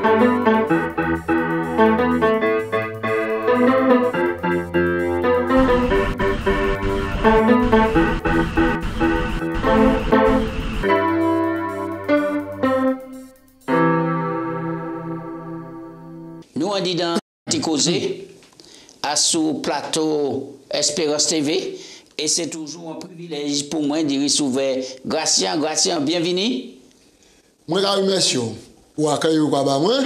Nous on dit dans Causé à sous plateau Espérance TV et c'est toujours un privilège pour moi de recevoir Gratien, bienvenue. Moi je remercie pour accueillir moi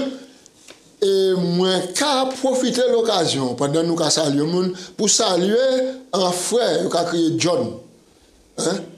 et moi qu'à profiter de l'occasion pendant nous qu'à saluer monde pour saluer un frère qui a créé John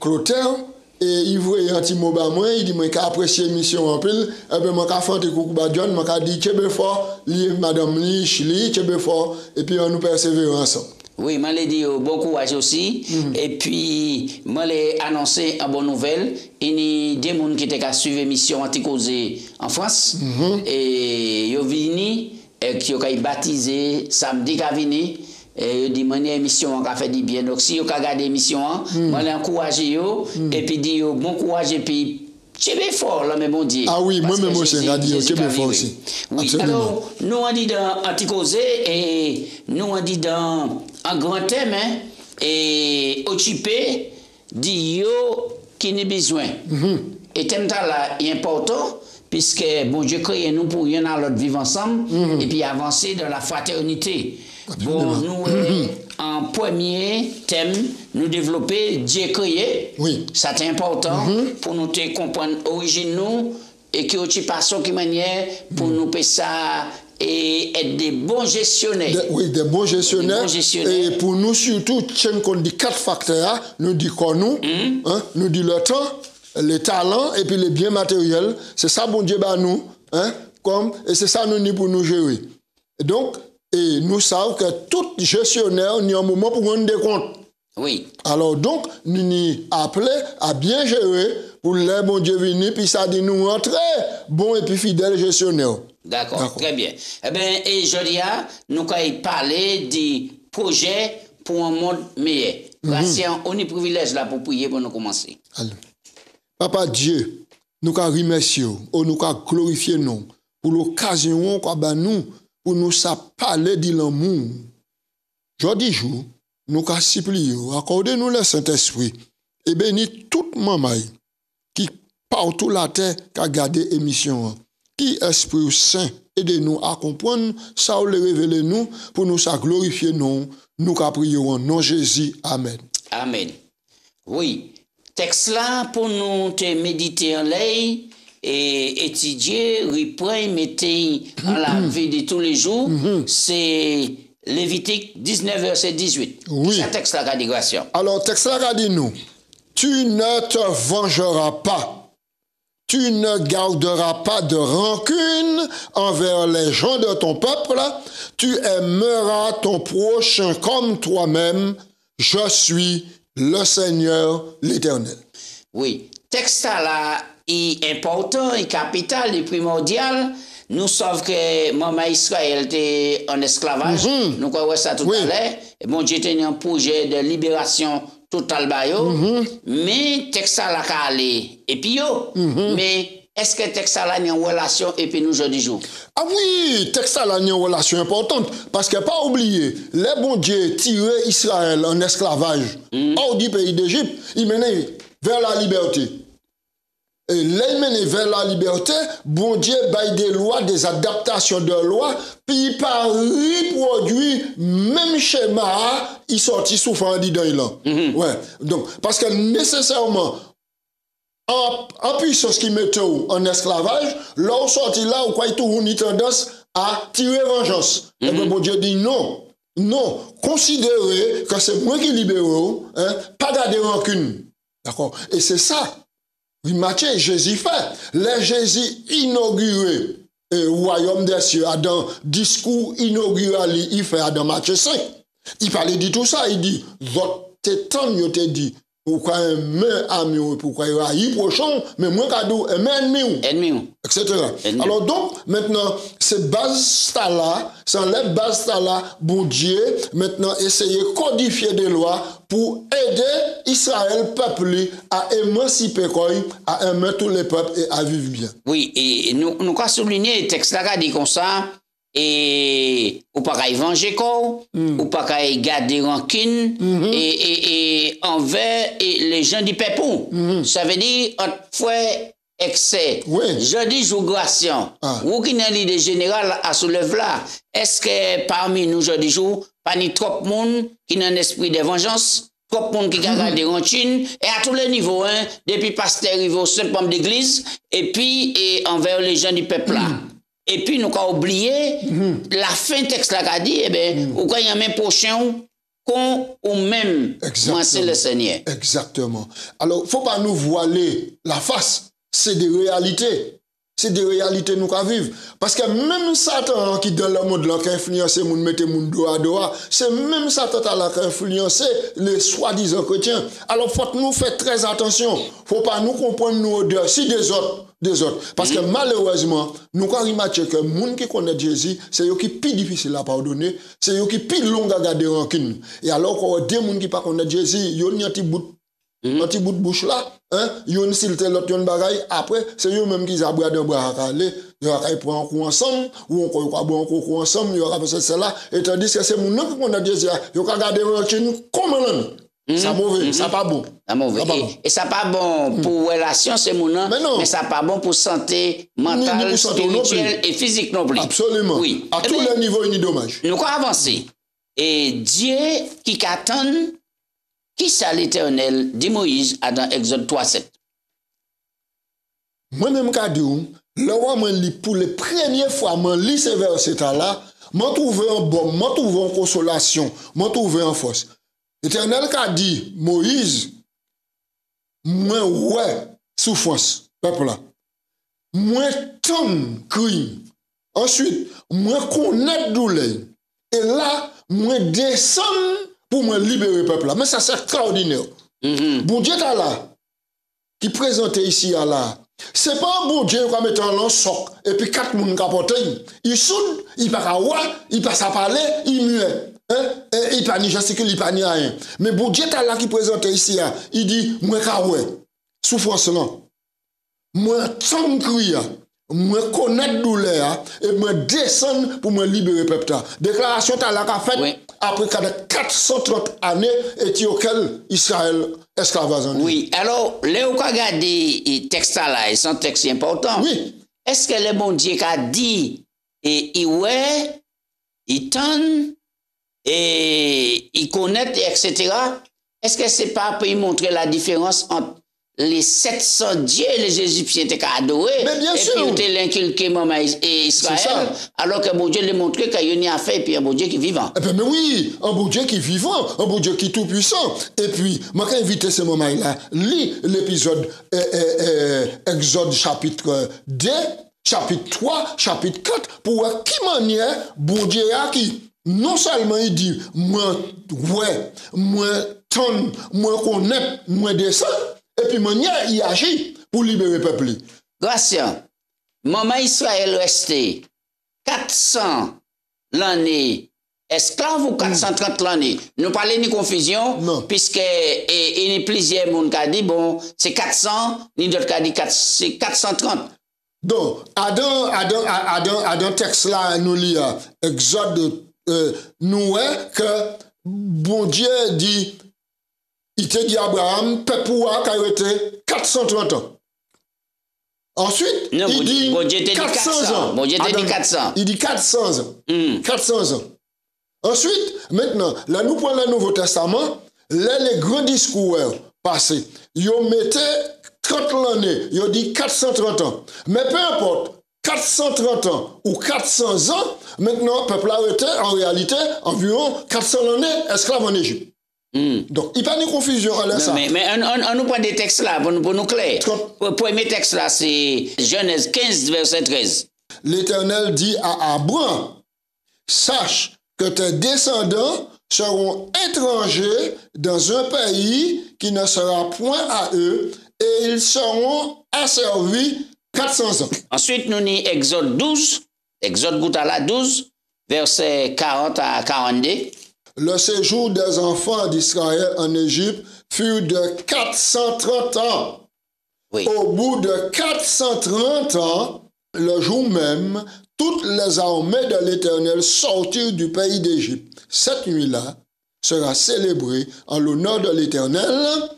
Clotaire et il voyait un petit mot ba moi il dit moi qu'à apprécier l'émission en pile et ben moi qu'à faire coucou ba John moi qu'à dire tchebe fort li madame li chili tchebe fort et puis on nous persévérer ensemble. Oui, je l'ai dit bon courage aussi. Et puis, je l'ai annoncé une bonne nouvelle. Il y a des gens qui ont suivi l'émission Anticausé en France. Et ils sont venus, qui ont baptisé samedi qui venu. Et ils ont dit que l'émission a fait du bien. Donc, si vous avez regardé l'émission, je l'ai encouragé. Et puis, dit bon courage. Et puis, c'est bien fort, là, mais bon Dieu. Ah oui, moi-même aussi, j'ai dit c'est bien fort aussi. Oui, absolument. Alors, nous on dit dans Anticausé et nous on dit dans un grand thème, et occupé, dit yo qui n'a besoin. Et thème là est important, puisque bon Dieu crée nous pour y en avoir vivre ensemble et puis avancer dans la fraternité. Bon, nous, en premier thème, nous développer Dieu créé. Oui. Ça c'est important pour nous comprendre l'origine nous et que nous passons qui manière pour nous faire ça et être des bons gestionnaires. Des bons gestionnaires. Et pour nous surtout, tiens qu'on dit 4 facteurs, nous dit quoi nous dit le temps, les talents et puis les biens matériels. C'est ça bon Dieu bah nous, et c'est ça nous dit pour nous gérer. Et donc, et nous savons que tout gestionnaire, il y a un moment pour rendre des comptes. Oui. Alors donc, nous nous appelons à bien gérer pour les bon Dieu venir, puis ça dit nous rentrer bon et puis fidèles gestionnaires. D'accord, très bien. Eh bien, et je dis, nous allons parler du projet pour un monde meilleur. Gratien, on est privilège là pour prier pour nous commencer. Alors, Papa Dieu, nous allons remercier, nous allons glorifier nous pour l'occasion qu'on nous pour nous parler de l'amour. Jodi jour, nous allons supplier, accordez-nous le Saint-Esprit et bénis toute maman qui partout la terre qui a gardé l'émission. Qui Esprit Saint, aidez-nous à comprendre, ça ou le révéler nous, pour nous ça glorifier nous, nous qu'à prier en nom de Jésus. Amen. Amen. Oui, texte là pour nous te méditer en l'air et étudier, reprendre, mettre dans la vie de tous les jours, c'est Lévitique 19, verset 18. Oui. C'est un texte là, Gratien. Alors, texte là, dit nous, tu ne te vengeras pas. Tu ne garderas pas de rancune envers les gens de ton peuple. Tu aimeras ton prochain comme toi-même. Je suis le Seigneur, l'Éternel. Oui, texte là est important, est capital, est primordial. Nous savons que maman Israël était en esclavage. Nous croyons ça tout à l'heure. Et bon Dieu tenait un projet de libération total bayo. Mais texte là calé et puis mais est-ce que texte là est en relation et puis nous aujourd'hui jour? Ah oui, texte là est en relation importante parce que pas oublier, les bon Dieu tiré Israël en esclavage hors du pays d'Égypte, il menait vers la liberté. Et les mener vers la liberté, bon Dieu baille des lois, des adaptations de lois, puis par reproduit même schéma, il sortit souffrant dedans. Ouais. Donc, parce que nécessairement, en puissance qui mettait en esclavage, là où sorti là, où quoi tout on a tendance à tirer vengeance. Et bien, bon Dieu dit non. Non, considérez que c'est moi qui libère, pas garder rancune. D'accord? Et c'est ça. Oui, Matthieu, Jésus fait. Les Jésus inauguré le royaume des cieux, dans discours inaugural, il fait dans Matthieu 5. Il parlait de tout ça, il dit, votre temps, il te dit, pourquoi aimer ami ou pourquoi haïr prochain, mais moi cadeau aimer ennemi, etc. Alors donc maintenant ces bases là, sans les bases là, bon Dieu maintenant essayer codifier des lois pour aider Israël peuple à émanciper à aimer tous les peuples et à vivre bien. Oui, et nous avons souligné le texte là dit comme ça. Et ou pas qu'à venger quoi, ou pas qu'à garder rancune et envers les gens du peuple. Ça veut dire autrefois excès. Je dis jougration. Ou qui n'a l'idée générale à soulever là. Est-ce que parmi nous je dis jour pas ni trop monde qui n'a un esprit de vengeance, trop monde qui a gardé rancune et à tous les niveaux depuis pasteur niveau seul pomme d'église et puis envers les gens du peuple là. Et puis, nous avons oublié la fin texte là qu'a dit, eh bien, ou quand il y a même prochain qu'on ou même c'est le Seigneur. Exactement. Alors, faut pas nous voiler la face. C'est des réalités. C'est des réalités nous qu'à vivre. Parce que même Satan qui dans le monde là qui influence les gens mettre les gens dos à dos, c'est même Satan là qui influence les soi-disant chrétiens. Alors faut nous faire très attention. Faut pas nous comprendre nous odeurs si des autres. Parce que malheureusement, nous avons remarqué que les gens qui connaissent Jésus, c'est eux qui sont plus difficiles à pardonner, c'est eux qui sont plus longs à garder rancune. Et alors qu'il y a des gens qui ne connaissent Jésus, ils ont un petit bout de bouche là, ils ont silté l'autre bagaille, après, c'est eux-mêmes qui ont bras d'un bras à caler, ils ont pris un coup ensemble, ou on va boire un coup ensemble, ils ont fait cela, et tandis que c'est les gens qui connaissent Jésus, ils ont gardé rancune comme un homme. Ça mauvais, ça pas bon. Ça mauvais. Et ça pas bon pour relation c'est mon nom, mais ça pas bon pour santé mentale, spirituelle et physique non plus. Absolument. Oui. À tous les niveaux, il y a dommage. Nous allons avancer. Et Dieu qui attend, qui ça l'Éternel dit Moïse dans Exode 3:7. Moi-même quand dit le roi moi lit pour les premières fois moi lit ces versets là, m'en trouver un bon, m'en trouver en consolation, m'en trouver en force. L'Éternel a dit, Moïse, moi, ouais, souffrance, peuple là. Moi, tant crime. Ensuite, moi, connaître douleur. Et là, moi, descendre pour me libérer, peuple là. Mais ça, c'est extraordinaire. Bon Dieu, là, qui présente ici, là, c'est pas un bon Dieu qui va mettre en soc, et puis 4 personnes qui apportent. Il soude, il passe à ouais, il passe à parler, il muet. Il pas ni gesticule, il pas ni rien. Mais bon Dieu là qui présente ici, il dit, moi ouais, souffrance là. Moi tant crier, moi connaître douleur et moi descendre pour me libérer peuple. Déclaration ta là qu'a fait après 430 années et auquel Israël esclavage. Oui, alors Léo qu'a regardé texte là, et son texte important. Oui. Est-ce que le bon Dieu qu'a dit et ouais, il tend et ils connaissent, etc. Est-ce que c'est pas pour y montrer la différence entre les 700 dieux et les Égyptiens étaient adorés et sûr. Puis ils ont inculqué et Israël, alors que bon Dieu les montré qu'il y a un fait et puis un bon Dieu qui est vivant. Mais oui, un bon Dieu qui est vivant, un bon Dieu qui est tout puissant. Et puis, moi quand invité ce moment-là, lis l'épisode Exode chapitre 2, chapitre 3, chapitre 4, pour voir qui manière bon Dieu a qui non seulement il dit, moi, ouais, moi, ton, moi, connaître, moi, descend, et puis, manière, il agit pour libérer le peuple. Grâcia, maman Israël resté 400 l'année esclave ou 430 l'année. Nous parlons ni confusion, puisque il y a plusieurs monde qui ont dit, bon, c'est 400, ni d'autres qui ont dit c'est 430. Donc, Adam texte là, nous lisons, Exode nous que bon Dieu dit, il te dit Abraham, peuple qui a été 430 ans. Ensuite, non, il dit bon Dieu 400 ans. Bon Dieu te dit 400. Il dit 400 ans. 400 ans. Ensuite, maintenant, là nous prenons le Nouveau Testament, là les grands discours passés, ils mettaient 30 l'année, ils ont dit 430 ans. Mais peu importe, 430 ans ou 400 ans, maintenant, le peuple a été en réalité environ 400 années esclave en Égypte. Donc, il n'y a pas de confusion à ça. Mais on nous prend des textes là pour nous clair. Le premier texte là, c'est Genèse 15, verset 13. L'Éternel dit à Abraham, sache que tes descendants seront étrangers dans un pays qui ne sera point à eux, et ils seront asservis 400 ans. Ensuite, nous avons Exode 12, Exode Goutala 12, versets 40 à 42. Le séjour des enfants d'Israël en Égypte fut de 430 ans. Oui. Au bout de 430 ans, le jour même, toutes les armées de l'Éternel sortirent du pays d'Égypte. Cette nuit-là sera célébrée en l'honneur de l'Éternel,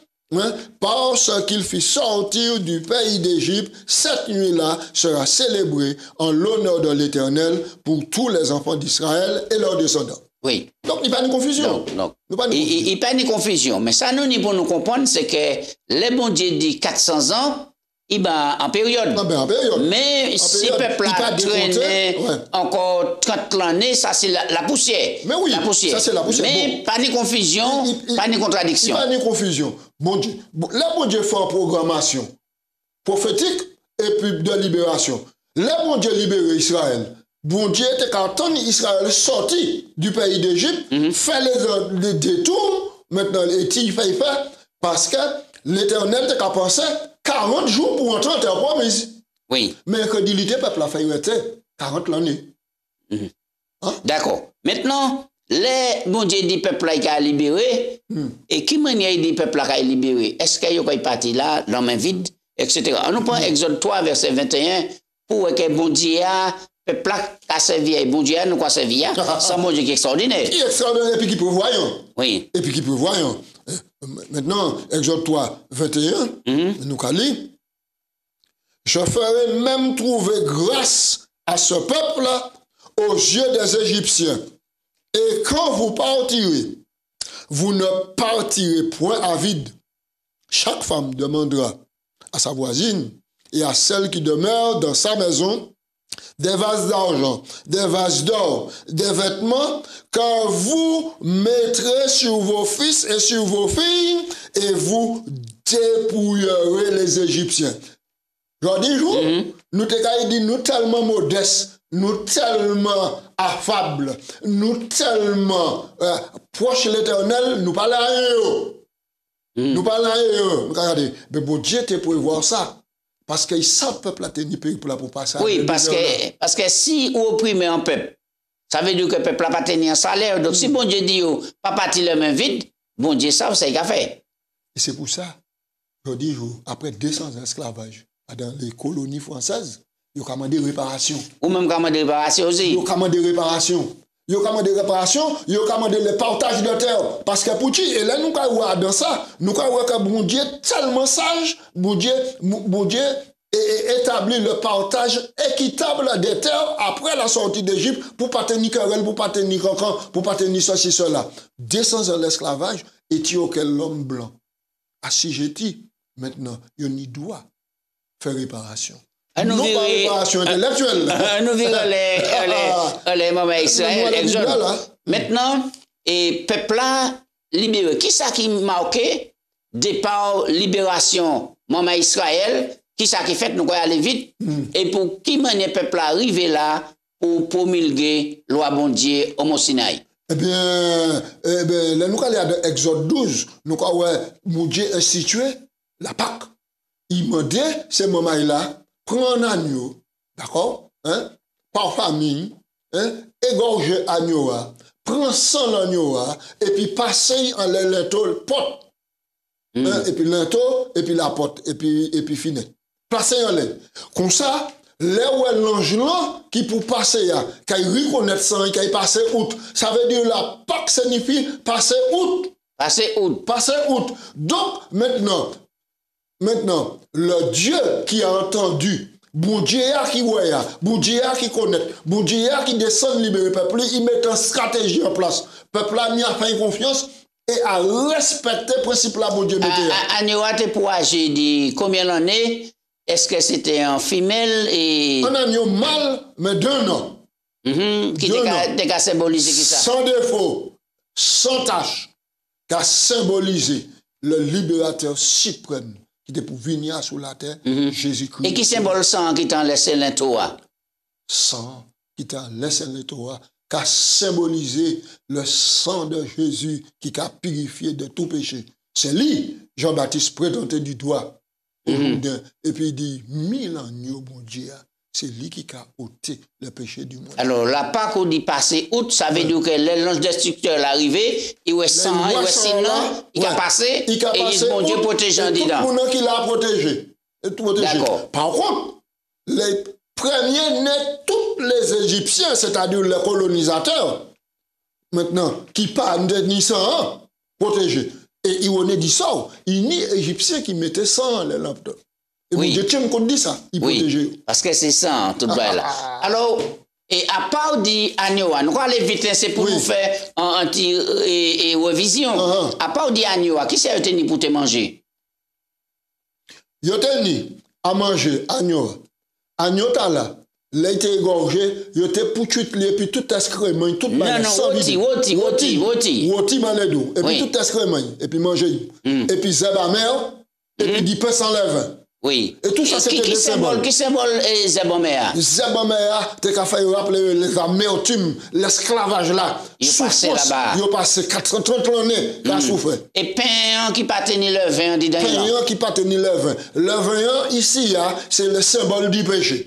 parce qu'il fit sortir du pays d'Égypte. Cette nuit-là sera célébrée en l'honneur de l'Éternel pour tous les enfants d'Israël et leurs descendants. Oui. Donc, il n'y a pas de confusion. Non. Il n'y a pas de confusion. Mais ça, nous, pour nous comprendre, c'est que les bon Dieu dit 400 ans, il va en période. En période. Mais si le peuple a traîné encore 30 l'année, ça c'est la poussière. Mais oui, la poussière. Ça c'est la poussière. Mais pas de confusion, pas de contradiction. Pas de confusion. Bon Dieu. Là, bon Dieu fait une programmation prophétique et puis de libération. Là, bon Dieu libéré Israël. Bon Dieu était quand Israël sorti du pays d'Égypte, fait les détours, maintenant il fait, parce que l'Éternel était qu'à penser 40 jours pour entrer en terre promise. Oui. Mais que dilité peuple a fait 40 l'année. Hein? D'accord. Maintenant, les bon Dieu dit peuple a libéré, et qui manière dit peuple a libéré? Est-ce qu'il y a parti là, dans main vide, etc. On nous prend Exode 3, verset 21, pour que bon Dieu a peuple a servi, bon Dieu nous a servi, sans bon Dieu qui est extraordinaire. Qui est extraordinaire et puis qui prévoyant. Oui. Et puis qui prévoyant. Maintenant, Exode 3, 21, nous allons. Je ferai même trouver grâce à ce peuple-là aux yeux des Égyptiens. Et quand vous partirez, vous ne partirez point à vide. Chaque femme demandera à sa voisine et à celle qui demeure dans sa maison des vases d'argent, des vases d'or, des vêtements, car vous mettrez sur vos fils et sur vos filles, et vous dépouillerez les Égyptiens. Je dis, nous te dit, nous tellement modestes, nous tellement affables, nous tellement proches de l'Éternel, nous parlons à eux. Nous parlons à eux. Regardez, mais bon Dieu te pour voir ça. Parce qu'ils savent que le peuple a tenu pour passer. Oui, parce que si vous opprimez un peuple, ça veut dire que le peuple n'a pas tenu un salaire. Donc si bon Dieu dit, pas partir les mains vides, bon Dieu savent ce qu'il a fait. Et c'est pour ça, je dis, après 200 ans d'esclavage, dans les colonies françaises, ils ont commandé réparation. Ou même commandé réparation aussi. Ils ont commandé réparation. Ils ont commandé réparation, ils ont commandé le partage de terre. Parce que pour qui, et là, nous avons dans ça, nous avons que bon Dieu tellement sage, bon Dieu établit le partage équitable des terres après la sortie d'Égypte pour pas tenir querelle, pour pas tenir cancan, pour pas tenir ceci, cela. 200 ans l'esclavage, et tu as l'homme blanc assujetti. Maintenant, il doit faire réparation. Non pas réparation intellectuelle. Nous verrons les moments Israël, Exode. Maintenant, et peuple là libéré. Qui ça qui marqué départ, libération, moment Israël? Qui ça qui fait nous aller vite? Et pour qui manière peuple arrivé là pour promulguer loi bon Dieu au Mont Sinaï? Eh bien, là nous allons à Exode 12, nous avons mon Dieu institué la Pâque. Il m'a dit, ce moment-là, prends un agneau, d'accord, par famille, égorgez agneau, prends 100 l'agneau, et puis passez en linteau, pote, et puis linteau, et puis la pote, et puis finet. Placez en l'air. Comme ça, là où l'ange là, qui pour passer, qui reconnaît ça, qui passe outre, ça veut dire la Pâque signifie passer outre. Passer outre. Passer outre. Donc, maintenant, le Dieu qui a entendu, bon Dieu qui voit, bon Dieu qui connaît, bon Dieu qui descend libérer le peuple, il met une stratégie en place. Le peuple a mis à faire confiance et à respecter le principe là, bon Dieu mettait. Agneau pour âger de combien d'années? Est-ce que c'était un femelle et... Un agneau mâle, mais d'un an. Qui t'a symbolisé qui ça? Sans défaut, sans tâche, qui a symbolisé le libérateur suprême qui était pour venir sur la terre, Jésus-Christ. Et qui symbole sang qui t'a laissé l'intoa? Sang qui t'a laissé l'intoa, a symbolisé le sang de Jésus qui a purifié de tout péché. C'est lui, Jean-Baptiste présenté du doigt. Et puis il dit, 1000 agneaux, bon Dieu, c'est lui qui a ôté le péché du monde. Alors, la Pâque, on dit passer août, ça veut dire que l'ange destructeur est arrivé, il est sang, il est sinon, il a passé, et il dit, bon Dieu, protège en dedans. Tout le monde qui l'a protégé. D'accord. Par contre, les premiers nés, tous les Égyptiens, c'est-à-dire les colonisateurs, maintenant, qui parlent de ni sang, protégés. Et il dit ça, il n'y a Égyptiens qui mettaient sang les lampes. Et oui. Dieu tient compte de ça, il protégeait. Parce que c'est ça, tout là. Alors, et à part dit agneau, nous allons aller vite, c'est pour nous faire un petit révision. À part dit agneau, qui c'est tenu pour te manger? Yo tenu à manger agneau. Agneau t'as là. Là, il était égorgé, il était pour tuer, et puis tout excrément, tout mal. Non, rôti maledou, et puis tout excrément, et puis manger. Et puis zébamer, et puis du pain sans levain. Oui. Et tout ça, c'était des symboles. Qui symbole zébamer? Zébamer, t'es qu'à faire rappeler les amertumes, l'esclavage là. Il passé là-bas. Il passé 430 années, il a souffert. Et pain qui pas tenir le vin, dit d'ailleurs. Pain qui pas tenir le vin. Le vin, ici, c'est le symbole du péché.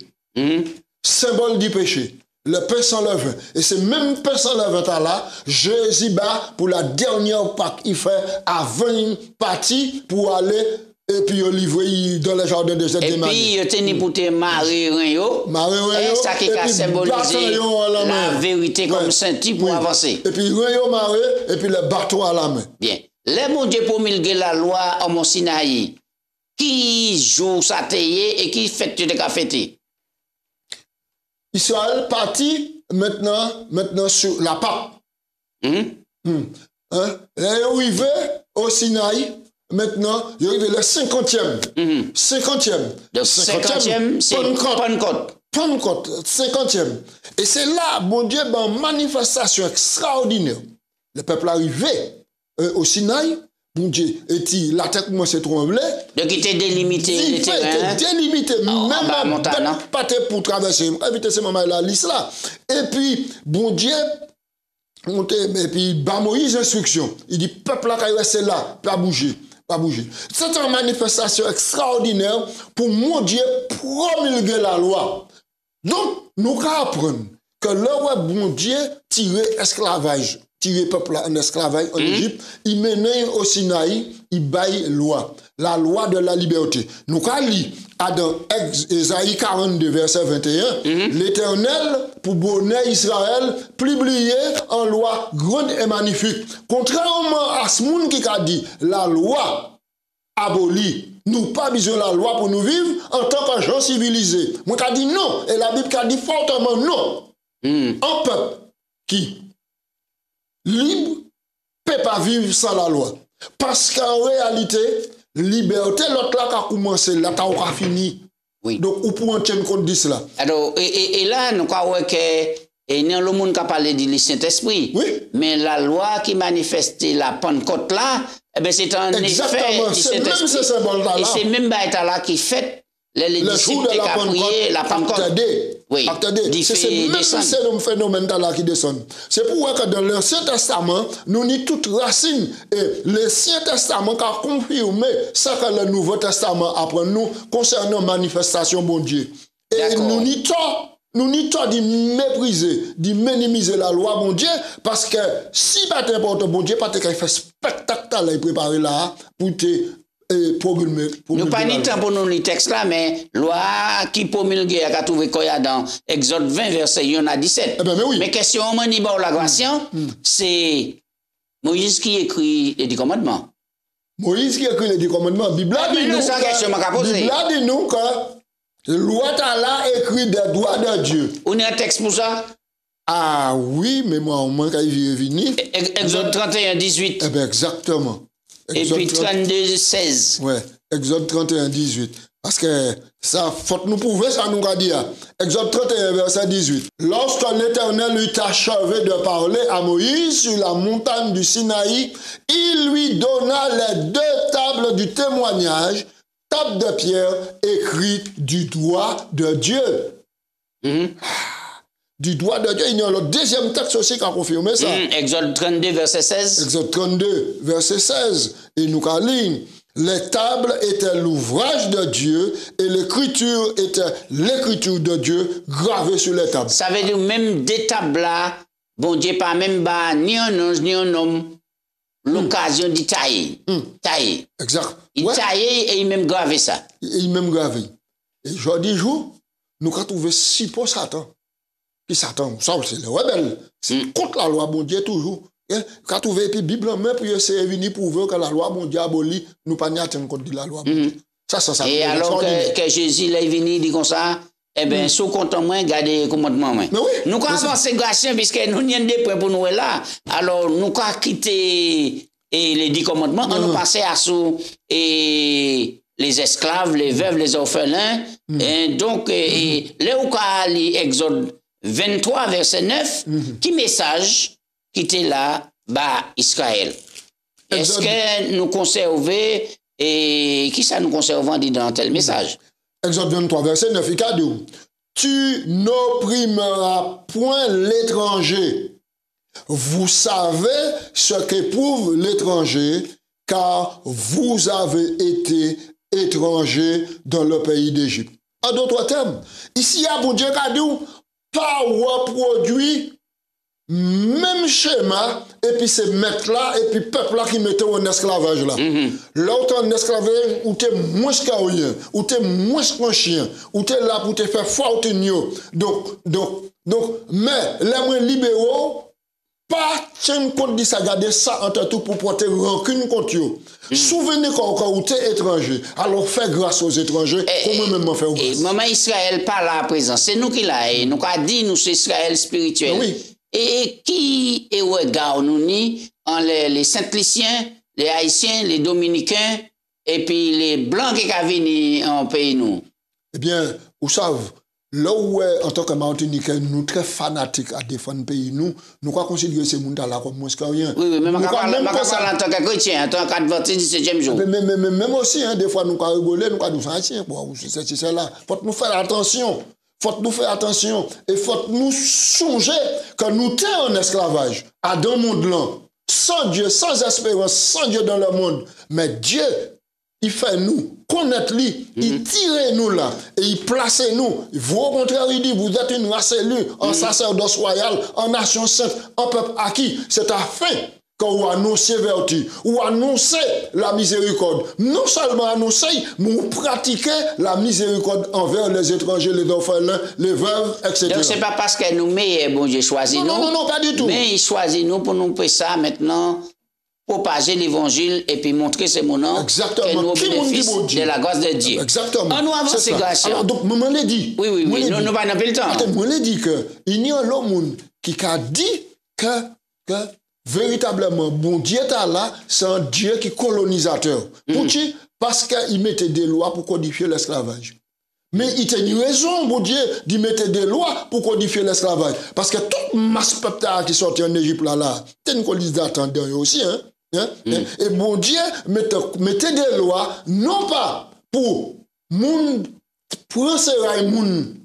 Symbole du péché. Le pain sans levain. Et c'est même pain sans levain là, Jésus bat pour la dernière Pâque. Il fait à 20 parties pour aller et puis il livrer dans le jardin de cette Et puis il tenu pour te marier et ça qui a symbolisé la vérité comme saintie pour avancer. Et puis rien marié et puis le bateau à la main. Bien. Les mon Dieu promulguer la loi au Mont Sinaï. Qui joue sa taillée et qui fête de fêter? Israël parti maintenant sur la Pâque. Arrivé au Sinaï, maintenant, il y a eu le 50e. 50e. Le 50e, c'est Pentecôte. Pentecôte, 50e. Et c'est là, bon Dieu, une manifestation extraordinaire. Le peuple arrivé au Sinaï, bon Dieu, et la tête commence à trembler. Donc il était délimité le terrain. Délimité, même pas pour traverser. Évitez ce moment la liste là. Et puis, bon Dieu, et puis, Moïse instruction. Il dit, peuple là, qui reste là, pas bouger. Pas bouger. C'est une manifestation extraordinaire pour mon Dieu promulguer la loi. Donc, nous apprenons que le bon Dieu tirait esclavage. Tirer peuple en esclavage en Égypte, il menait au Sinaï, il baille loi, la loi de la liberté. Nous allons lire dans Ésaïe 42, verset 21, l'Éternel, pour bonheur Israël, publié en loi grande et magnifique. Contrairement à ce monde qui a dit, la loi abolie. Nous pas besoin de la loi pour nous vivre en tant que gens civilisés. Moi, qui a dit non, et la Bible a dit fortement non. Un peuple qui libre ne peut pas vivre sans la loi. Parce qu'en réalité, liberté, l'autre là qui a commencé, là, qui a fini. Oui. Donc, on peut en tenir compte de cela. Alors, et là, nous croyons que le monde qui a parlé du Saint-Esprit. Oui. Mais la loi qui manifestait la Pentecôte là, eh ben, c'est un effet du Saint-Esprit. Et c'est même là qui fait les disciples qui ont prié la Pentecôte. Oui. C'est même ce phénomène là qui descend. C'est pourquoi que dans l'Ancien Testament, nous avons toutes racines. Et l'Ancien Testament a confirmé ce que le Nouveau Testament apprend nous concernant la manifestation bon Dieu. Et nous n'y pas de mépriser, de minimiser la loi bon Dieu, parce que si pas important bon Dieu, pas te fait spectacle et préparer là pour te nous pas ni temps pour nous les textes là, mais loi qui promulguée a trouvé quoi dans Exode 20 verset 1 à 17. Mais question la question, c'est Moïse qui écrit les 10 commandements. Moïse qui écrit les 10 commandements. Bible dit nous que loi t'a là écrit des droits de Dieu. On a un texte pour ça? Ah oui, mais moi au moins quand il est venu. Exode 31 18. Eh bien exactement. Exode et puis 32, 16. Ouais, Exode 31, 18. Parce que ça, faut nous prouver ça, nous a dit. Exode 31, verset 18. Lorsque l'Éternel eut achevé de parler à Moïse sur la montagne du Sinaï, il lui donna les 2 tables du témoignage, tables de pierre écrites du doigt de Dieu. du droit de Dieu. Il y a le deuxième texte aussi qui a confirmé ça. Exode 32, verset 16. Exode 32, verset 16. Et nous allons. Les tables étaient l'ouvrage de Dieu et l'écriture était l'écriture de Dieu gravée sur les tables. Ça veut dire même des tables là, bon Dieu pas même bas, ni un ange, ni un homme, l'occasion d'y tailler. Tailler. Exact. Il taillait et il même gravé ça. Il même gravé. Et aujourd'hui, nous avons trouvé si pour Satan. Puis Satan, ça c'est le rebelle. C'est contre la loi, bon Dieu, toujours. Quand tu veux, puis Bible en main, pour essayer de venir prouver que la loi, mon Dieu, abolie, nous pas n'y attendre contre la loi. Ça. Et alors que Jésus est venu, il dit comme ça, eh bien, sous compte moins, gardez le commandement. Mais oui. Nous avons avancé, puisque nous n'avons des points pour nous là. Alors, nous avons quitté les 10 commandements, on nous passé à sous les esclaves, les veuves, les orphelins. Et donc, là où Exode 23, verset 9, qui message qui était là, Israël. Est-ce que nous conservons, et qui ça nous conserve dans tel message? Exode 23, verset 9, il a dit, tu n'opprimeras point l'étranger. Vous savez ce qu'éprouve l'étranger, car vous avez été étrangers dans le pays d'Égypte. En d'autres termes, ici, il y a bon Dieu qui a dit, pas reproduit même schéma, et puis c'est mettre là, et puis peuple là qui mettait en esclavage là. L'autre en esclavage, où t'es moins qu'un rien, où t'es moins qu'un chien, où t'es là pour te faire faute. Donc, mais les moins libéraux, pas tiens compte de ça, garder ça entre tout pour porter rancune contre eux. Souvenez quand où t'es étranger, alors fais grâce aux étrangers, comment même faire grâce. Et maman Israël pas là à présent, c'est nous qui l'a, nous a dit, nous c'est Israël spirituel. Oui. Et qui est regard nous ni en les Saint-Lyciens, les Haïtiens, les Dominicains, et puis les Blancs qui sont venus en pays nous? Eh bien, vous savez, là où en tant que Martiniquais, nous sommes très fanatiques à défendre le pays, nous considérons ces gens-là comme moins que rien. Oui, mais je parle en tant que chrétien, en tant qu'adventiste du 7e jour. Mais même aussi, des fois, nous rigoler, nous disons, Haïtiens, c'est là. Il faut nous faire attention. Et faut nous songer que nous sommes en esclavage, à dans le monde là, sans Dieu, sans espérance, sans Dieu dans le monde. Mais Dieu, il fait nous connaître lui, il tire nous là, et il place nous. Vous, au contraire, il dit, vous êtes une race élue, en sacerdoce royal, en nation sainte, en peuple acquis. C'est afin quand vous annoncez vertu, ou annoncez la miséricorde. Non seulement annoncer, mais vous pratiquez la miséricorde envers les étrangers, les orphelins, les veuves, etc. Donc c'est pas parce que nous meilleurs, bon Dieu choisit nous. Non, pas du tout. Mais il choisit nous pour nous faire ça maintenant, propager l'évangile et puis montrer ces moments que nous bénéficions de la grâce de Dieu. Exactement. On nous avance ces grâces. Alors donc, maman l'a dit. Oui, nous n'avons pas le temps. Moi l'a dit que il y a l'homme qui a dit que véritablement, bon Dieu est là, c'est un Dieu qui est colonisateur. Pourquoi? Parce qu'il mettait des lois pour codifier l'esclavage. Mais il a une raison, bon Dieu, d'y mettre des lois pour codifier l'esclavage. Parce que toute masse peuple qui sortit en Égypte là, c'est une colonisateur aussi, Et bon Dieu mettait des lois, non pas pour moun, pour insérer moun,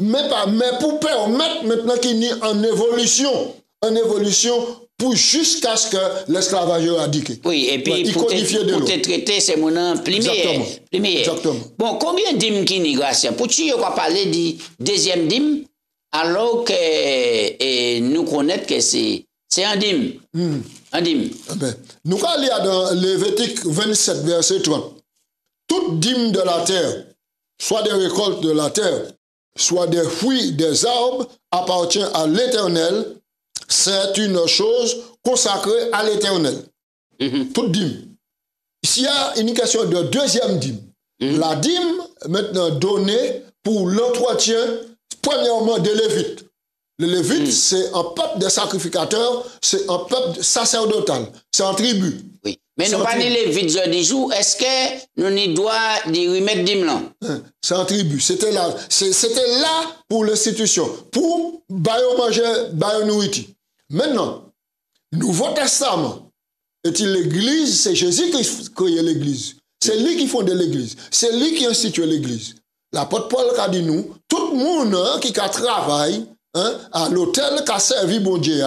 mais pour permettre maintenant qu'il y ait en évolution pour jusqu'à ce que l'esclavage éradiqué. Oui, et puis pour te traiter, c'est mon premier. Exactement. Bon, combien d'hymnes qui n'y grâce? Pour tu vas parler du deuxième dîme, alors que nous connaissons que c'est un dîme. Un dîme. Nous allons lire dans Lévitique 27, verset 30. Toute dîme de la terre, soit des récoltes de la terre, soit des fruits des arbres, appartient à l'Éternel. C'est une chose consacrée à l'Éternel. Toute dîme. Ici, il y a une question de deuxième dîme. La dîme, maintenant, donnée pour l'entretien, premièrement, des Lévites. Les Lévites, c'est un peuple de sacrificateurs, c'est un peuple sacerdotal, c'est un tribu. Oui. Mais nous pas les Lévites du jour, est-ce que nous n'y doit y remettre dîme là? C'est un tribu. C'était là pour l'institution, pour manger, nourriture. Maintenant, Nouveau Testament, est-il l'Église? C'est Jésus qui crée l'Église. C'est lui qui fonde l'Église. C'est lui qui institue l'Église. L'apôtre Paul a dit nous, tout le monde qui travaille, à l'hôtel qu'a servi bon Dieu,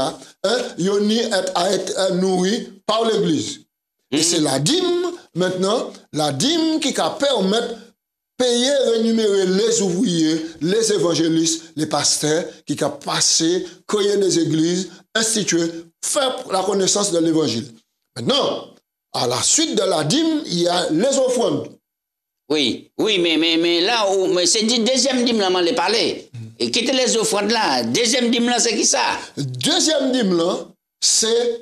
ils ni à être nourri par l'église. Et c'est la dîme, maintenant, la dîme qui va permettre payer, rémunérer les ouvriers, les évangélistes, les pasteurs, qui va passer, créer des églises, instituer, faire la connaissance de l'évangile. Maintenant, à la suite de la dîme, il y a les offrandes. Oui, mais là, c'est du deuxième dîme, là, on l'a parlé. Et quittez les offrandes là. Deuxième dîme, là, c'est qui ça? Deuxième dîme, là, c'est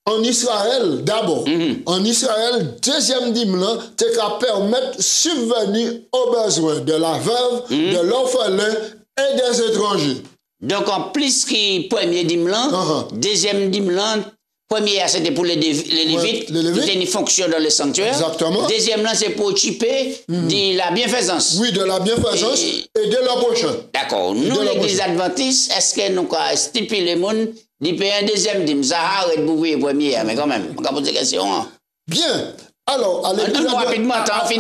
en Israël d'abord. En Israël, deuxième dîme, là, c'est qu'à permettre de subvenir aux besoins de la veuve, de l'orphelin et des étrangers. Donc, en plus que premier dîme, là, deuxième dîme, là, premier, c'était pour les Lévites, qui étaient une fonction dans le sanctuaire. Exactement. Deuxième, là, c'est pour occuper de la bienfaisance. Oui, de la bienfaisance et de la prochaine. D'accord. Nous, l'église adventiste, est-ce que nous avons stipulé les gens de payer un deuxième dîme? Ça arrête de bouger premier, mais quand même, on va poser des questions. Bien. Alors, à l'église adventiste,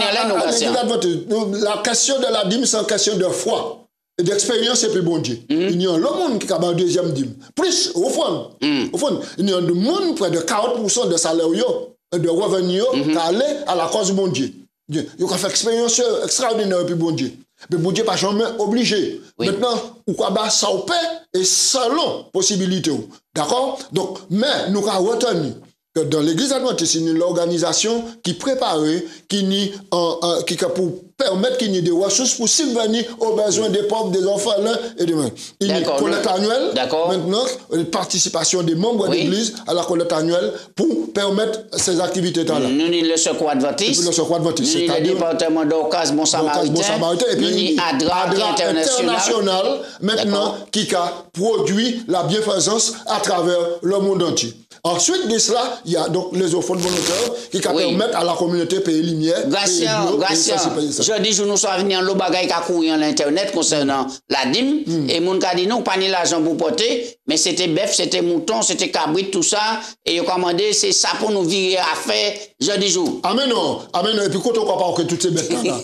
la question de la dîme, c'est une question de foi. Et d'expérience et puis bon Dieu. Il y a le monde qui a un deuxième dîme. Plus, au fond, il y a du monde près de 40% de salaire de revenus qui allait à la cause du bon Dieu. Il a fait expérience extraordinaire et puis bon Dieu. Mais bon Dieu pas jamais obligé. Maintenant, ou quoi ça au paix et selon possibilité. D'accord? Donc, mais nous avons retenu que dans l'église adventiste, c'est une organisation qui prépare, qui pour permettre qu'il y ait des ressources pour subvenir aux besoins des pauvres, des orphelins et des mains. Il y a une collecte annuelle. Maintenant, une participation des membres de l'église à la collecte annuelle pour permettre ces activités-là. Nous avons le secours adventiste. Le secours adventiste. Nous avons le département d'Orcas, Bon Samaritain. Et puis, ADRA international, maintenant, qui a produit la bienfaisance à travers le monde entier. Ensuite de cela, il y a donc les offrandes volontaires qui permettent à la communauté payer lumière. Je dis que nous sommes venus en l'eau bagaille qui a couru à l'internet concernant la dîme. Et mon cas dit non, pas ni l'argent pour porter, mais c'était bœuf, c'était mouton, c'était cabrit, tout ça. Et ils ont commandé, c'est ça pour nous virer à faire jeudi jour. Amen, non. Amen. Et puis quand on croit pas que toutes ces bêtes-là.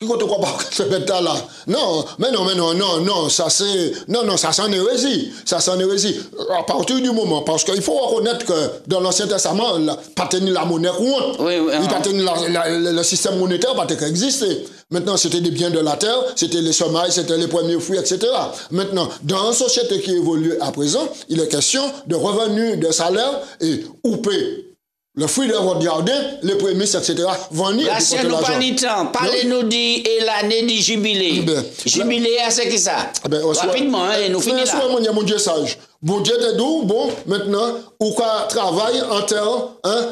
Quand on croit pas que ces bêtes-là. Non, non, ça c'est. Non, ça s'en est hérésie. Ça s'en est hérésie. À partir du moment, parce qu'il faut reconnaître que dans l'Ancien Testament, pas tenir la monnaie courante. Il pas tenir le système monétaire, pas exister. Maintenant, c'était des biens de la terre, c'était les semailles, c'était les premiers fruits, etc. Maintenant, dans une société qui évolue à présent, il est question de revenus, de salaire et payer le fruit de votre jardin, les prémices, etc. Venir et nous pas ni temps. Parlez-nous de l'année du jubilé. Jubilé, c'est qui ça? Rapidement, et nous finissons là. Mon Dieu sage. Bon Dieu t'es doux, bon, maintenant, ou quoi travaille en terre,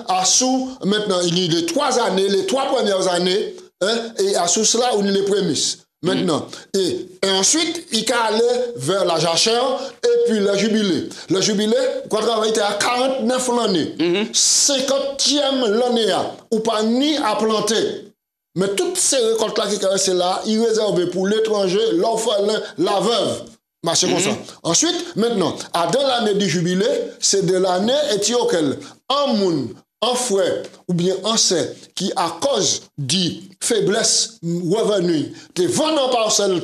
à sous, maintenant, il y a les 3 années, les 3 premières années, et à sous cela, on y les prémices. Maintenant, et ensuite, il est allé vers la jachère et puis le jubilé. Le jubilé, quand on était à 49 l'année, 50e l'année, ou pas ni à planter. Mais toutes ces récoltes-là qui sont là, ils réservent pour l'étranger, l'orphelin, la veuve. C'est comme ça. Ensuite, maintenant, dans l'année du jubilé, c'est de l'année éthiopienne. Un monde, un frère ou bien un sœur qui, à cause de faiblesse revenu, te vend en parcelle.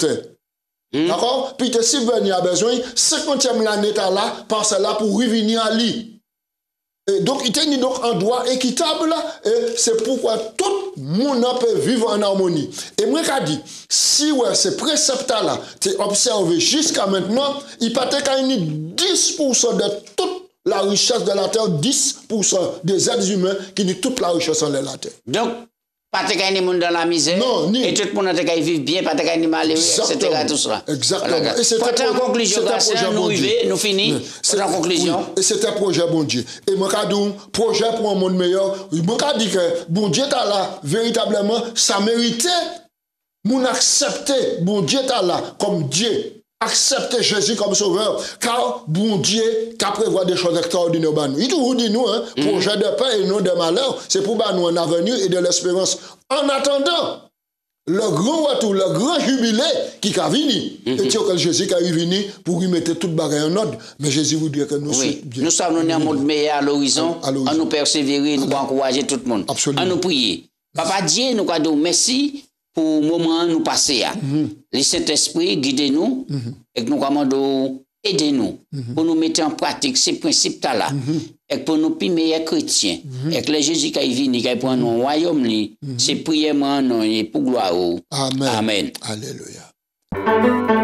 D'accord? Puis te subvenu a besoin, 50e l'année là, parcelle là pour revenir à lui. Et donc, il tenait donc un droit équitable, et c'est pourquoi tout le monde peut vivre en harmonie. Et moi, je dis, si ces préceptes-là, tu observé jusqu'à maintenant, il peut être 10% de toute la richesse de la terre, 10% des êtres humains qui ont toute la richesse en la terre. Donc, pas de gagner monde dans la misère. Non, ni. Et tout le monde a vivre bien, pas de gagner malheureux, etc. Tout cela. Exactement. Voilà. Et c'était en conclusion, nous finissons. C'est en conclusion. Et c'était un projet bon Dieu. Et moi, je dis, projet pour un monde meilleur. Moi, je dis que bon Dieu est là, véritablement, ça méritait. Mon accepter bon Dieu est là comme Dieu. Accepter Jésus comme sauveur, car bon Dieu qui prévoit des choses extraordinaires. Il toujours dit nous, projet de paix et non de malheur, c'est pour nous un avenir et de l'espérance. En attendant, le grand retour, le grand jubilé qui a venu, et que Jésus qui a venu pour y mettre toute bagarre en ordre. Mais Jésus voudrait que nous soyons bien. Nous sommes dans un monde meilleur à l'horizon, à nous persévérer, nous encourager tout le monde. Absolument. À nous prier. Papa Dieu, nous avons dit merci pour le moment nous passer. Le Saint-Esprit guide nous et que nous commandons aidez-nous pour nous mettre en pratique ces principes-là. Et pour nous plus meilleurs chrétiens. Et que les Jésus qui est venu, qui prend nos royaume, c'est prière, non, et pour gloire. Amen. Amen. Alléluia.